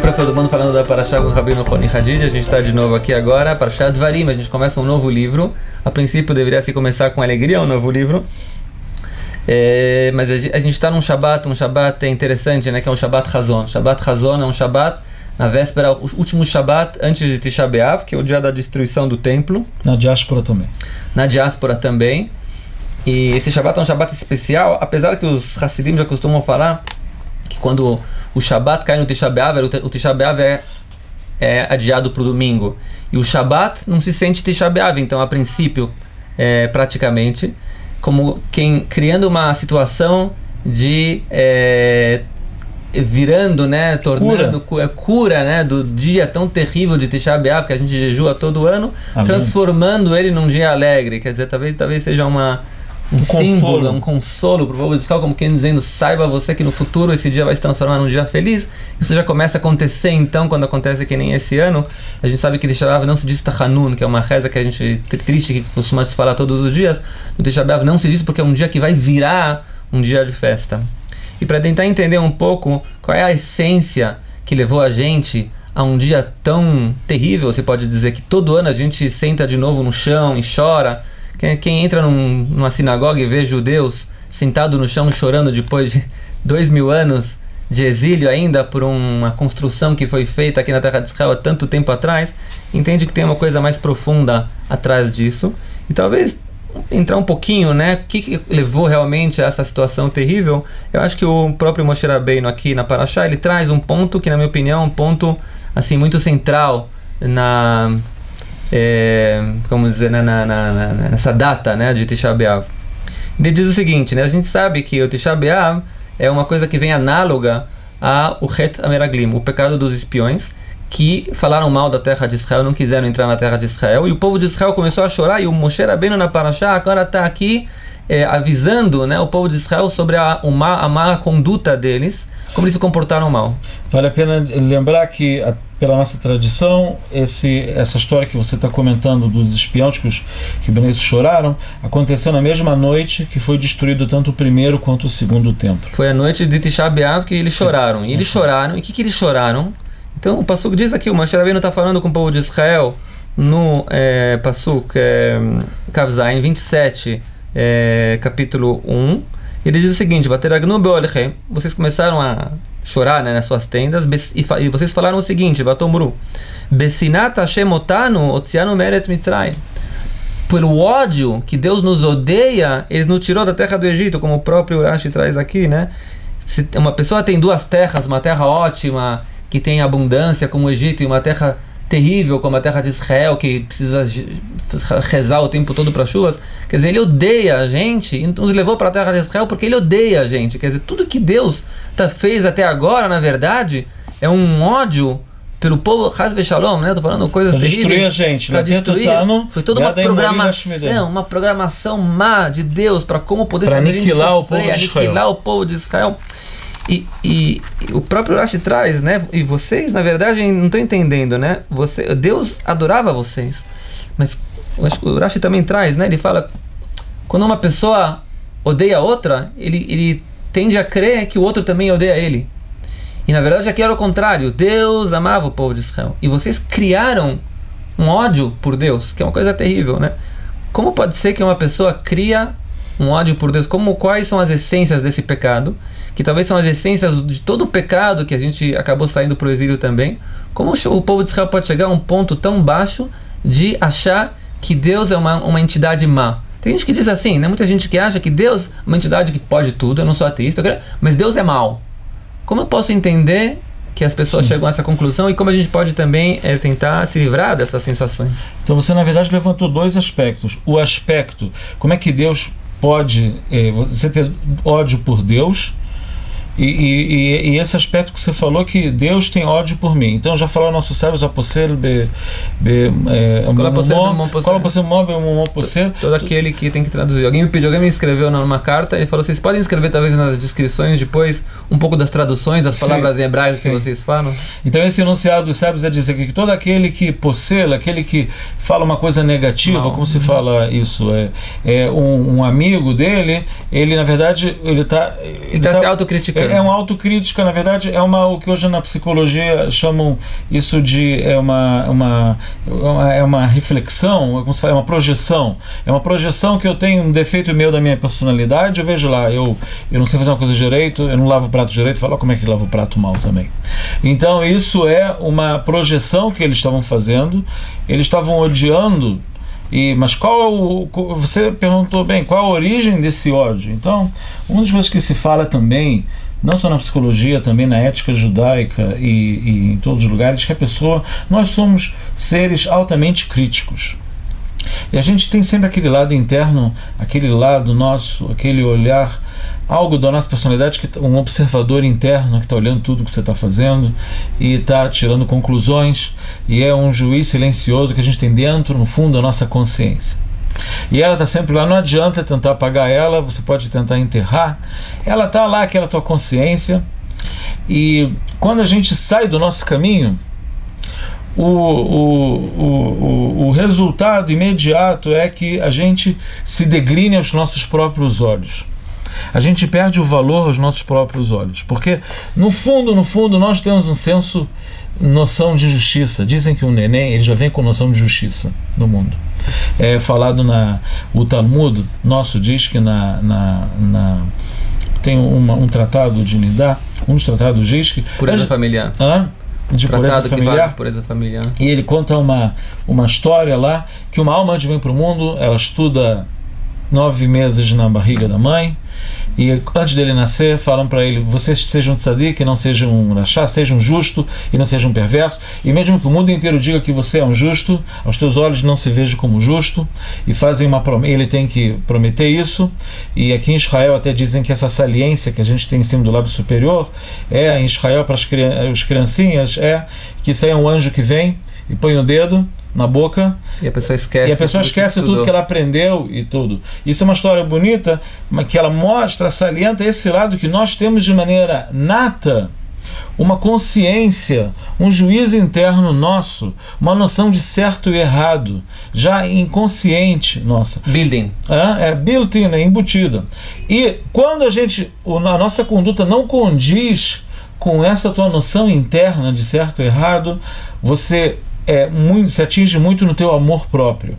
professor do mundo falando da Parashá com o Rabino Roni Hadid. A gente está de novo aqui agora, Parashá Dvarim. A gente começa um novo livro. A princípio deveria se começar com alegria um novo livro. Mas a gente está num Shabbat interessante, né? Que é o Shabbat Chazon. Shabbat Chazon é um Shabbat na véspera, o último Shabbat antes de Tisha B'Av, que é o dia da destruição do templo. Na diáspora também. E esse Shabbat é um Shabbat especial, apesar que os Hassidim já costumam falar que quando o Shabbat cai no Tisha B'Av, o Tisha B'Av é adiado para o domingo. E o Shabbat não se sente Tisha B'Av, então a princípio, praticamente, como quem criando uma situação de virando, né, tornando cura, né, do dia tão terrível de Tisha B'Av que a gente jejua todo ano. Amém. Transformando ele num dia alegre. Quer dizer, talvez seja um símbolo, um consolo para o povo de Israel, como quem dizendo, saiba você que no futuro esse dia vai se transformar num dia feliz. Isso já começa a acontecer então, quando acontece que nem esse ano. A gente sabe que Tisha B'Av não se diz Tachanun, que é uma reza que a gente, triste, que costuma se falar todos os dias. No Tisha B'Av não se diz porque é um dia que vai virar um dia de festa. E para tentar entender um pouco qual é a essência que levou a gente a um dia tão terrível, você pode dizer que todo ano a gente senta de novo no chão e chora. Quem entra numa sinagoga e vê judeus sentados no chão chorando depois de 2000 anos de exílio ainda por uma construção que foi feita aqui na terra de Israel há tanto tempo atrás, entende que tem uma coisa mais profunda atrás disso. E talvez entrar um pouquinho, né, o que levou realmente a essa situação terrível. Eu acho que o próprio Moshe Rabbeinu aqui na Parashá, ele traz um ponto que, na minha opinião, é um ponto assim, muito central nessa data, né, de Tisha B'Av. Ele diz o seguinte, né, a gente sabe que o Tisha B'Av é uma coisa que vem análoga ao Het HaMeraglim, o pecado dos espiões, que falaram mal da terra de Israel, não quiseram entrar na terra de Israel, e o povo de Israel começou a chorar, e o Moshe Rabbeinu na Parashá agora está aqui avisando, né, o povo de Israel sobre a má conduta deles, como eles se comportaram mal. Vale a pena lembrar que, pela nossa tradição, essa história que você está comentando dos espiões que Beneis choraram, aconteceu na mesma noite que foi destruído tanto o primeiro quanto o segundo templo. Foi a noite de Tisha B'Av que eles choraram. E eles choraram. E o que eles choraram? Então o Pasuk diz aqui, o Moshe Rabbeinu está falando com o povo de Israel no Pasuk Kav Zayin 27, capítulo 1. Ele diz o seguinte: Vateragnu be'olechem, vocês começaram a chorar, né, nas suas tendas, e vocês falaram o seguinte: Vatomru, Besinat Hashem otanu otzianu meretz Mitzrayim. Pelo ódio que Deus nos odeia, Ele nos tirou da terra do Egito, como o próprio Urashi traz aqui, né? Se uma pessoa tem duas terras, uma terra ótima, que tem abundância como o Egito, e uma terra terrível como a terra de Israel, que precisa rezar o tempo todo para chuvas, quer dizer, Ele odeia a gente e nos levou para a terra de Israel porque Ele odeia a gente. Quer dizer, tudo que Deus fez até agora, na verdade, é um ódio pelo povo, Chas v'Shalom, né? Estou falando coisas terríveis. Para destruir a gente, para destruir. Foi toda uma programação má de Deus para como poder fazer aniquilar o povo de Israel. E o próprio Rashi traz, né? E vocês, na verdade, não estão entendendo, né? Deus adorava vocês. Mas o Rashi também traz, né? Ele fala, quando uma pessoa odeia a outra, ele tende a crer que o outro também odeia ele. E na verdade aqui era o contrário. Deus amava o povo de Israel. E vocês criaram um ódio por Deus, que é uma coisa terrível, né? Como pode ser que uma pessoa cria um ódio por Deus? Quais são as essências desse pecado? Que talvez são as essências de todo o pecado que a gente acabou saindo para o exílio também. Como o povo de Israel pode chegar a um ponto tão baixo de achar que Deus é uma entidade má? Tem gente que diz assim, né? Muita gente que acha que Deus é uma entidade que pode tudo, eu não sou ateísta, mas Deus é mau. Como eu posso entender que as pessoas chegam a essa conclusão e como a gente pode também tentar se livrar dessas sensações? Então você, na verdade, levantou dois aspectos. O aspecto, como é que Deus pode... você ter ódio por Deus... E esse aspecto que você falou, que Deus tem ódio por mim. Então já falaram nossos sábios, todo aquele que tem que traduzir. Alguém me escreveu numa carta, ele falou, vocês podem escrever talvez nas descrições depois um pouco das traduções das palavras em hebraico que vocês falam? Então esse enunciado dos sábios é dizer que todo aquele que possela, aquele que fala uma coisa negativa, como se fala isso, um amigo dele, ele na verdade ele está se autocriticando. É uma autocrítica, na verdade, o que hoje na psicologia chamam isso de uma reflexão, é uma projeção. É uma projeção que eu tenho um defeito meu da minha personalidade, eu vejo lá, eu não sei fazer uma coisa direito, eu não lavo o prato direito, falo, como é que lavo o prato mal também. Então isso é uma projeção que eles estavam fazendo, eles estavam odiando. Mas você perguntou bem, qual a origem desse ódio? Então, uma das coisas que se fala também, não só na psicologia, também na ética judaica e em todos os lugares, que nós somos seres altamente críticos. E a gente tem sempre aquele lado interno, aquele lado nosso, aquele olhar, algo da nossa personalidade, um observador interno que está olhando tudo que você está fazendo e está tirando conclusões, e é um juiz silencioso que a gente tem dentro, no fundo, da nossa consciência. E ela está sempre lá, não adianta tentar apagar ela, você pode tentar enterrar, ela está lá, aquela tua consciência, e quando a gente sai do nosso caminho, o resultado imediato é que a gente se degrine aos nossos próprios olhos. A gente perde o valor aos nossos próprios olhos, porque no fundo nós temos noção de justiça. Dizem que um neném, ele já vem com noção de justiça no mundo. É falado o Talmud nosso diz que tem um tratado de Nidá, um dos tratados diz que pureza familiar. De pureza familiar. Pureza familiar. E ele conta uma história lá que uma alma antes vem para o mundo, ela estuda 9 meses na barriga da mãe, e antes dele nascer falam para ele, você seja um tzadik, que não seja um rachá, seja um justo e não seja um perverso, e mesmo que o mundo inteiro diga que você é um justo, aos teus olhos não se veja como justo, e fazem uma promessa, ele tem que prometer isso. E aqui em Israel até dizem que essa saliência que a gente tem em cima do lábio superior em Israel para as criancinhas que isso aí é um anjo que vem e põe o dedo na boca e a pessoa esquece tudo que ela aprendeu e tudo. Isso é uma história bonita, mas que ela salienta esse lado que nós temos de maneira nata, uma consciência, um juízo interno nosso, uma noção de certo e errado, já inconsciente nossa. Building. Built-in, embutida. E quando a nossa conduta não condiz com essa tua noção interna de certo e errado, você se atinge muito no teu amor próprio.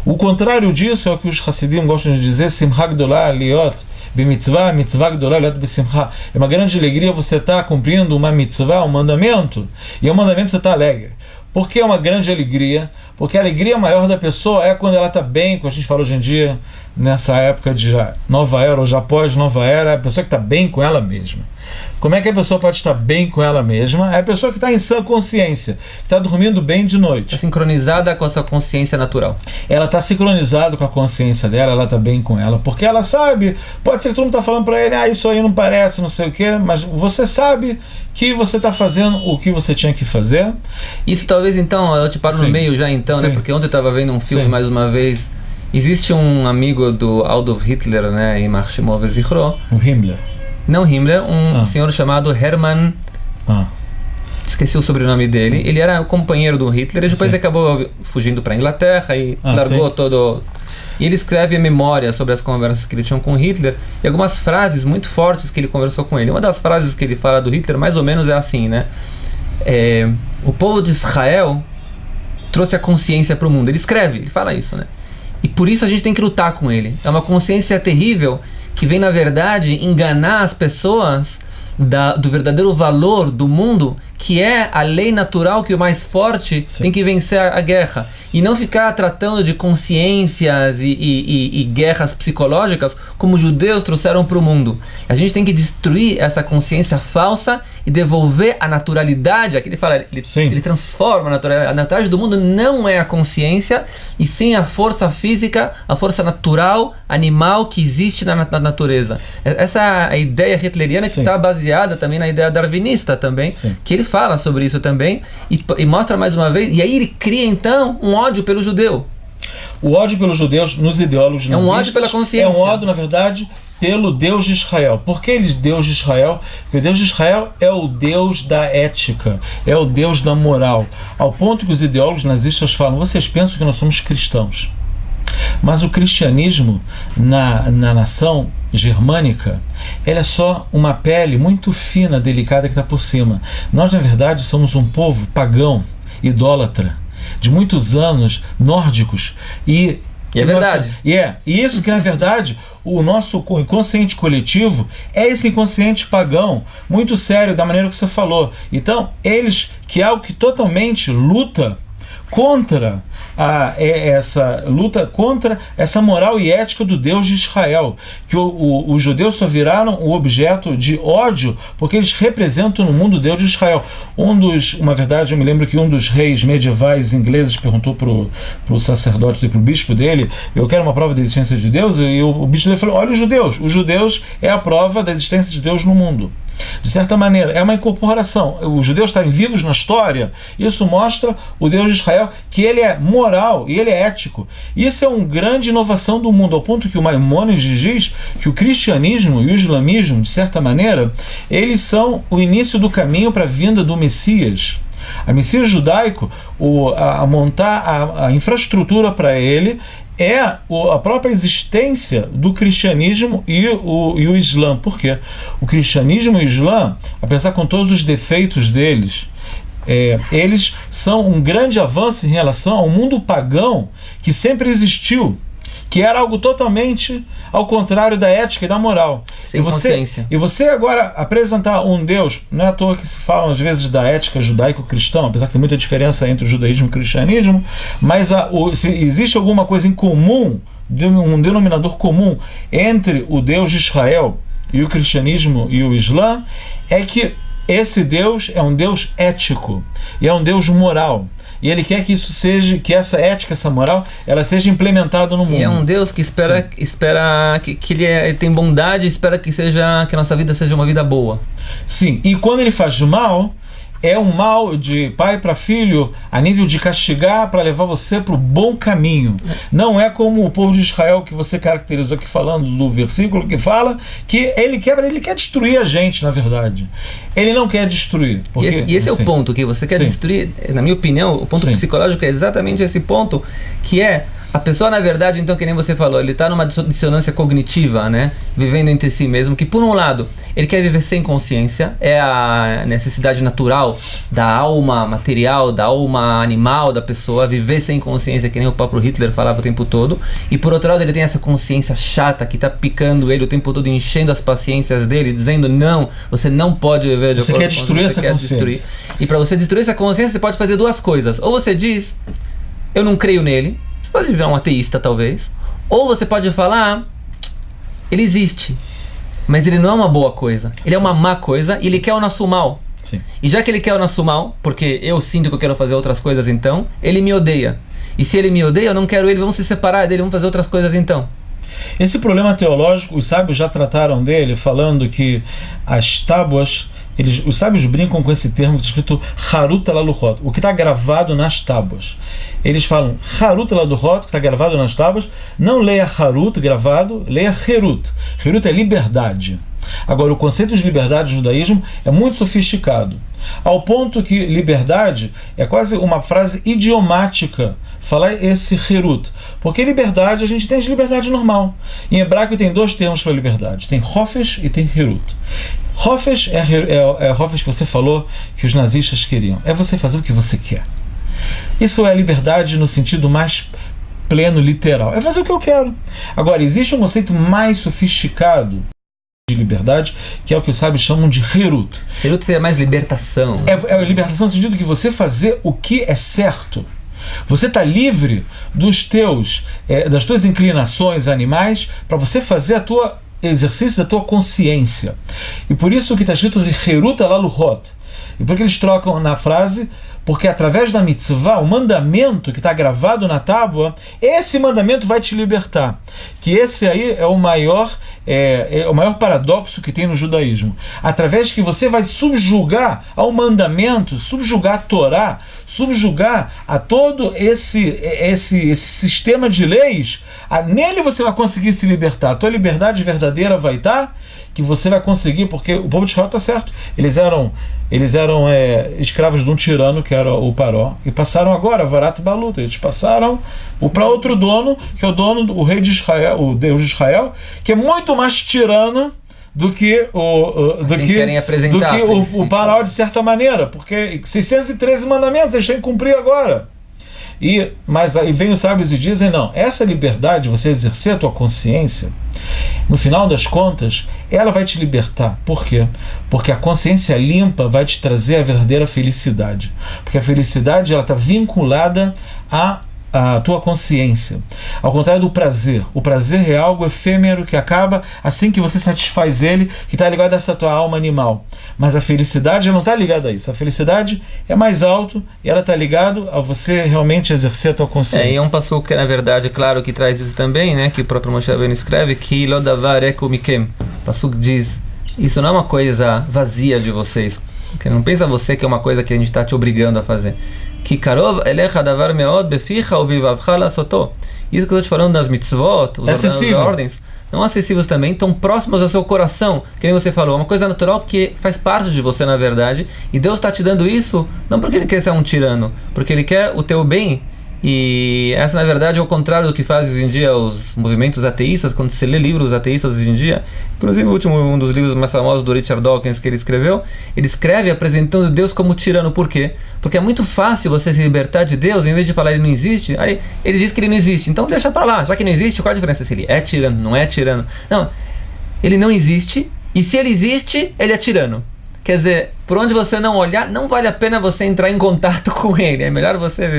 O contrário disso é o que os Hassidim gostam de dizer, Simcha Gdolah Liot B'mitzvah, Mitzvah Gdolah Liot B'simcha. É uma grande alegria você estar cumprindo uma mitzvah, um mandamento, e o mandamento você está alegre. Por que é uma grande alegria? Porque a alegria maior da pessoa é quando ela está bem, como a gente fala hoje em dia, nessa época de nova era ou já pós-nova era, a pessoa que está bem com ela mesma. Como é que a pessoa pode estar bem com ela mesma? É a pessoa que está em sã consciência, que está dormindo bem de noite. Está sincronizada com a sua consciência natural. Ela está sincronizada com a consciência dela, ela está bem com ela, porque ela sabe, pode ser que todo mundo está falando para ele, isso aí não parece, não sei o quê, mas você sabe que você está fazendo o que você tinha que fazer. Isso talvez então, eu te paro no meio já então, né? Porque ontem eu estava vendo um filme mais uma vez. Existe um amigo do Adolf Hitler, né, em Marshimov Zichro. O Himmler. Não Himmler, senhor chamado Hermann. Esqueci o sobrenome dele. Ele era companheiro do Hitler e depois ele acabou fugindo para a Inglaterra e largou todo. E ele escreve a memória sobre as conversas que ele tinha com Hitler e algumas frases muito fortes que ele conversou com ele. Uma das frases que ele fala do Hitler, mais ou menos, é assim, né? O povo de Israel trouxe a consciência para o mundo. Ele fala isso, né? E por isso a gente tem que lutar com ele. É uma consciência terrível que vem, na verdade, enganar as pessoas do verdadeiro valor do mundo, que é a lei natural que o mais forte tem que vencer a guerra. E não ficar tratando de consciências e guerras psicológicas como os judeus trouxeram para o mundo. A gente tem que destruir essa consciência falsa e devolver a naturalidade. Aqui ele fala, ele transforma a naturalidade. A naturalidade do mundo não é a consciência, e sim a força física, a força natural, animal que existe na natureza. Essa é a ideia hitleriana que está baseada também na ideia darwinista também, que ele fala sobre isso também e mostra mais uma vez, e aí ele cria então um ódio pelo judeu. O ódio pelos judeus nos ideólogos nazistas é um ódio pela consciência. É um ódio, na verdade, pelo Deus de Israel. Por que ele é Deus de Israel? Porque o Deus de Israel é o Deus da ética, é o Deus da moral. Ao ponto que os ideólogos nazistas falam, vocês pensam que nós somos cristãos. Mas o cristianismo na nação germânica, ele é só uma pele muito fina, delicada que está por cima. Nós, na verdade, somos um povo pagão, idólatra, de muitos anos, nórdicos. E é verdade. E isso que, na verdade, o nosso inconsciente coletivo é esse inconsciente pagão, muito sério, da maneira que você falou. Então, eles, que é algo que totalmente luta contra essa moral e ética do Deus de Israel, que os judeus só viraram o objeto de ódio porque eles representam no mundo o Deus de Israel. Uma verdade, eu me lembro que um dos reis medievais ingleses perguntou pro sacerdote e pro bispo dele: eu quero uma prova da existência de Deus, e o bispo dele falou: olha os judeus é a prova da existência de Deus no mundo. De certa maneira, é uma incorporação. Os judeus estarem vivos na história, isso mostra o Deus de Israel, que ele é moral e ele é ético. Isso é uma grande inovação do mundo, ao ponto que o Maimônides diz que o cristianismo e o islamismo, de certa maneira, eles são o início do caminho para a vinda do Messias. A Messias judaico, a montar a infraestrutura para ele, é a própria existência do cristianismo e o Islã. Por quê? O cristianismo e o Islã, apesar com todos os defeitos deles, eles são um grande avanço em relação ao mundo pagão que sempre existiu, que era algo totalmente ao contrário da ética e da moral. Sem consciência. E você agora apresentar um Deus, não é à toa que se fala às vezes da ética judaico-cristã, apesar que tem muita diferença entre o judaísmo e o cristianismo, mas se existe alguma coisa em comum, um denominador comum entre o Deus de Israel e o cristianismo e o Islã, é que esse Deus é um Deus ético e é um Deus moral. E ele quer que isso seja, que essa ética, essa moral, ela seja implementada no mundo. E é um Deus que espera que ele tem bondade, espera que a nossa vida seja uma vida boa. Sim, e quando ele faz mal, é um mal de pai para filho, a nível de castigar para levar você para o bom caminho. Não é como o povo de Israel que você caracterizou aqui falando do versículo que fala que ele quer destruir a gente, na verdade. Ele não quer destruir. Porque, e esse é o ponto que você quer destruir, na minha opinião, o ponto psicológico é exatamente esse ponto, que é a pessoa, na verdade, então, que nem você falou, ele está numa dissonância cognitiva, né? Vivendo entre si mesmo, que por um lado, ele quer viver sem consciência, é a necessidade natural da alma material, da alma animal da pessoa, viver sem consciência, que nem o próprio Hitler falava o tempo todo, e por outro lado, ele tem essa consciência chata que está picando ele o tempo todo, enchendo as paciências dele, dizendo: não, você não pode viver de acordo com você quer destruir essa consciência. E para você destruir essa consciência, você pode fazer duas coisas. Ou você diz: eu não creio nele. Você pode virar um ateísta, talvez. Ou você pode falar: ele existe, mas ele não é uma boa coisa. Ele é uma má coisa e ele quer o nosso mal. Sim. E já que ele quer o nosso mal, porque eu sinto que eu quero fazer outras coisas, então, ele me odeia. E se ele me odeia, eu não quero ele, vamos se separar dele, vamos fazer outras coisas então. Esse problema teológico, os sábios já trataram dele, falando que as tábuas, os sábios brincam com esse termo que está escrito Harut Laluhot, o que está gravado nas tábuas. Eles falam Harut Laluhot, que está gravado nas tábuas. Não leia Harut gravado, leia Herut. Herut é liberdade. Agora, o conceito de liberdade no judaísmo é muito sofisticado, ao ponto que liberdade é quase uma frase idiomática, falar esse Herut, porque liberdade, a gente tem de liberdade normal. Em hebraico tem dois termos para liberdade, tem Hofesh e tem Herut. Hofesh é Hofesh que você falou que os nazistas queriam, é você fazer o que você quer. Isso é liberdade no sentido mais pleno, literal, é fazer o que eu quero. Agora, existe um conceito mais sofisticado de liberdade, que é o que os sábios chamam de Herut. Herut é mais libertação. É libertação no sentido que você fazer o que é certo. Você está livre das tuas inclinações animais para você fazer exercício da tua consciência. E por isso que está escrito Herut Laluhot. E por que eles trocam na frase? Porque através da mitzvah, o mandamento que está gravado na tábua, esse mandamento vai te libertar. Que esse aí é o maior paradoxo que tem no judaísmo. Através que você vai subjugar ao mandamento, subjugar a Torá, subjugar a todo esse sistema de leis, nele você vai conseguir se libertar. A tua liberdade verdadeira vai estar, que você vai conseguir, porque o povo de Israel está certo. Eles eram escravos de um tirano, que era o Paró, e passaram agora, Varat Baluta, eles passaram para outro dono, que é o dono, o rei de Israel, o Deus de Israel, que é muito mais tirano do que o Paró, de certa maneira, porque 613 mandamentos eles têm que cumprir agora. Mas aí vem os sábios e dizem, não, essa liberdade, você exercer a tua consciência, no final das contas, ela vai te libertar. Por quê? Porque a consciência limpa vai te trazer a verdadeira felicidade. Porque a felicidade ela está vinculada à tua consciência. Ao contrário do prazer. O prazer é algo efêmero que acaba assim que você satisfaz ele, que está ligado a essa tua alma animal. Mas a felicidade não está ligada a isso. A felicidade é mais alto e ela está ligada a você realmente exercer a tua consciência. E é um passo que, na verdade, claro que traz isso também, né? Que o próprio Moshe Rabbeinu escreve, que lo davar eku mikem. O passo diz, isso não é uma coisa vazia de vocês. Porque não pensa você que é uma coisa que a gente está te obrigando a fazer. Que karov elecha davar meod beficha ubivavcha lasotó. Isso que eu estou te falando das mitzvot, as ordens, não acessíveis também, estão próximos ao seu coração, que nem você falou, uma coisa natural que faz parte de você na verdade, e Deus está te dando isso, não porque Ele quer ser um tirano, porque Ele quer o teu bem. E essa, na verdade, é o contrário do que fazem hoje em dia os movimentos ateístas, quando você lê livros ateístas hoje em dia. Inclusive, um dos livros mais famosos do Richard Dawkins que ele escreveu, ele escreve apresentando Deus como tirano. Por quê? Porque é muito fácil você se libertar de Deus, em vez de falar ele não existe, aí ele diz que ele não existe. Então deixa pra lá, já que não existe, qual a diferença se ele é tirano, não é tirano? Não, ele não existe, e se ele existe, ele é tirano. Quer dizer, por onde você não olhar, não vale a pena você entrar em contato com ele. É melhor você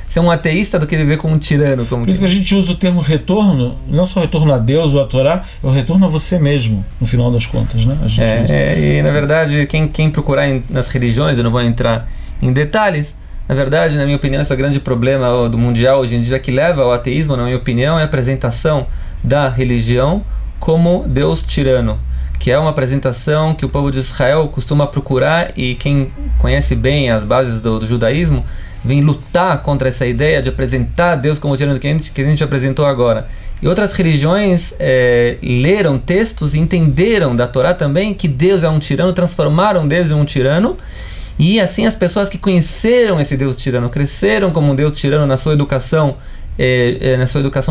ser um ateísta do que viver com um tirano. Por isso que a gente usa o termo retorno, não só retorno a Deus ou a Torá, é o retorno a você mesmo, no final das contas, né? E na verdade, quem procurar nas religiões, eu não vou entrar em detalhes, na verdade, na minha opinião, esse é o grande problema do mundial hoje em dia, que leva ao ateísmo, na minha opinião, é a apresentação da religião como Deus tirano, que é uma apresentação que o povo de Israel costuma procurar, e quem conhece bem as bases do judaísmo vem lutar contra essa ideia de apresentar Deus como tirano que a gente apresentou agora. E outras religiões leram textos e entenderam da Torá também que Deus é um tirano, transformaram Deus em um tirano, e assim as pessoas que conheceram esse Deus tirano, cresceram como um Deus tirano na sua educação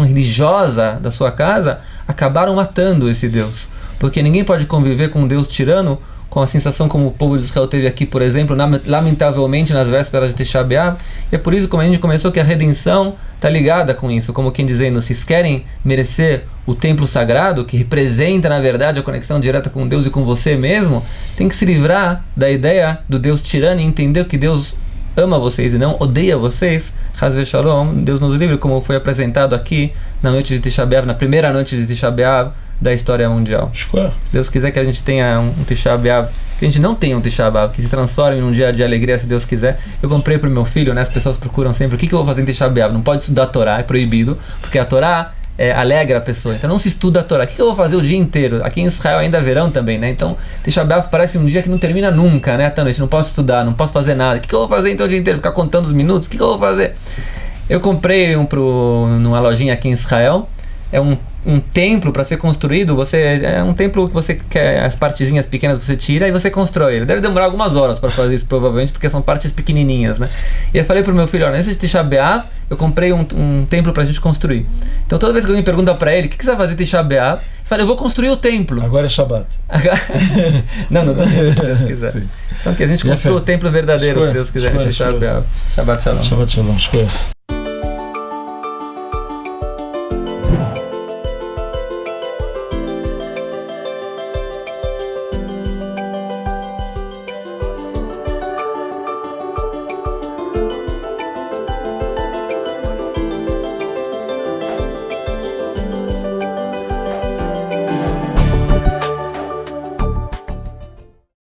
religiosa da sua casa, acabaram matando esse Deus. Porque ninguém pode conviver com um Deus tirano com a sensação como o povo de Israel teve aqui, por exemplo, lamentavelmente nas vésperas de Tisha B'Av. E é por isso, como a gente começou, que a redenção está ligada com isso, como quem dizendo, vocês querem merecer o templo sagrado, que representa na verdade a conexão direta com Deus e com você mesmo, tem que se livrar da ideia do Deus tirano e entender que Deus ama vocês e não odeia vocês. Haz v'shalom, Deus nos livre, como foi apresentado aqui na noite de Tisha B'Av, na primeira noite de Tisha B'Av da história mundial. Se Deus quiser que a gente tenha um Tisha B'Av, que a gente não tenha um Tisha B'Av, que se transforme num dia de alegria, se Deus quiser. Eu comprei para o meu filho, né? As pessoas procuram sempre, o que eu vou fazer em Tisha B'Av? Não pode estudar a Torá, é proibido, porque a Torá alegra a pessoa, então não se estuda a Torá. O que eu vou fazer o dia inteiro? Aqui em Israel ainda é verão também, né? Então Tisha B'Av parece um dia que não termina nunca, né? Até a noite, não posso estudar, não posso fazer nada. O que eu vou fazer então o dia inteiro? Ficar contando os minutos? O que eu vou fazer? Eu comprei numa lojinha aqui em Israel. É um templo para ser construído. É um templo que você quer, as partezinhas pequenas você tira e você constrói ele. Deve demorar algumas horas para fazer isso, provavelmente, porque são partes pequenininhas, né? E eu falei pro meu filho, olha, nesse Tisha B'Av eu comprei um templo pra gente construir. Então toda vez que alguém pergunta para ele, o que você vai fazer em Tisha B'Av? Eu falei, eu vou construir o templo. Agora é Shabbat. não, se Deus quiser. Sim. Então que a gente construa o templo verdadeiro, se Deus quiser. Shabbat Shalom. Shabbat Shalom.